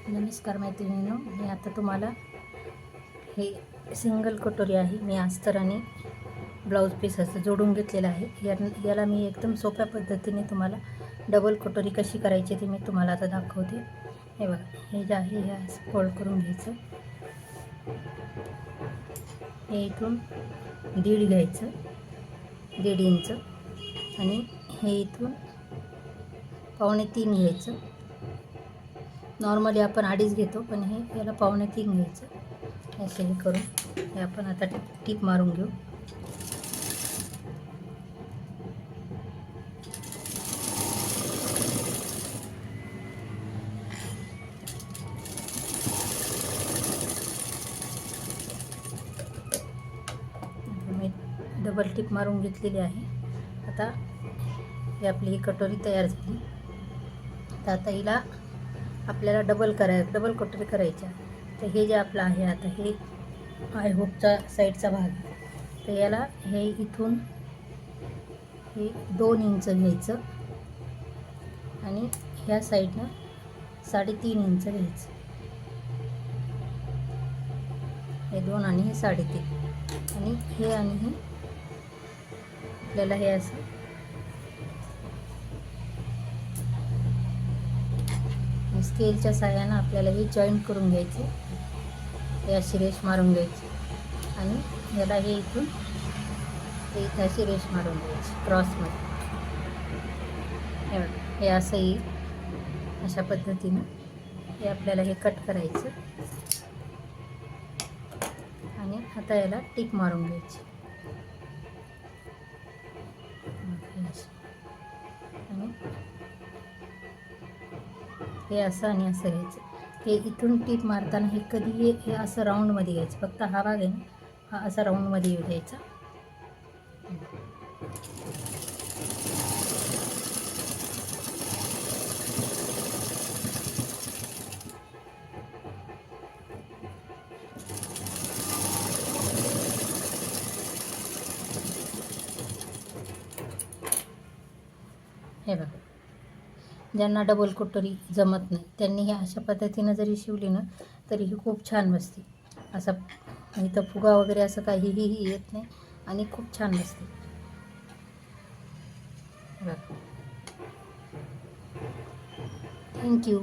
नमस्कार मैत्रिणींनो, मी आता तुम्हाला हे सिंगल कटोरी आहे. मी अस्तर आणि ब्लाऊज पीस असं जोडून घेतलेलं आहे. याला मी एकदम सोप्या पद्धतीने तुम्हाला डबल कटोरी कशी करायची ते मी तुम्हाला आता दाखवते. हे बघा, हे जे आहे हे असं फोल्ड करून घ्यायचं. हे इथून 1.5 घ्यायचं, 1.5 इंच, आणि हे इथून 2.25 घ्यायचं. नॉर्मली आपण 2.5 घेतो, पण हे याला 2.25 घ्यायचं. असे हे करून हे आपण आता टीप मारून घेऊ. मी डबल टीप मारून घेतलेली आहे. आता ही आपली ही कटोरी तयार झाली. तर आता हिला आपल्याला डबल कटोरी करायची आहे. तर हे जे आपलं आहे, आता हे आय हुकचा साईडचा भाग, तर याला हे इथून हे 2 इंच घ्यायचं आणि ह्या साईडनं 3.5 इंच घ्यायचं. हे 2 आणि हे 3.5, आणि हे आपल्याला हे असं स्केलच्या साह्यानं आपल्याला हे जॉईंट करून घ्यायचे. हे अशी रेष मारून घ्यायची आणि याला हे इथून हे इथं अशी रेष मारून घ्यायची क्रॉसमध्ये. हे असं येईल. अशा पद्धतीनं हे आपल्याला हे कट करायचं आणि आता याला टिक मारून घ्यायची. आणि हे असं आणि असं घ्यायचं. हे इथून टीप मारताना हे कधी हे असं राऊंडमध्ये घ्यायचं. फक्त हा भाग आहे ना, हा असा राऊंडमध्ये येऊ द्यायचा. हे बघा, ज्यांना डबल कटोरी जमत नाही त्यांनी हे अशा पद्धतीनं जरी शिवली ना तरी ही खूप छान बसते. असा इथं फुगा वगैरे असं काहीही येत नाही आणि खूप छान बसते. बघा, थँक्यू.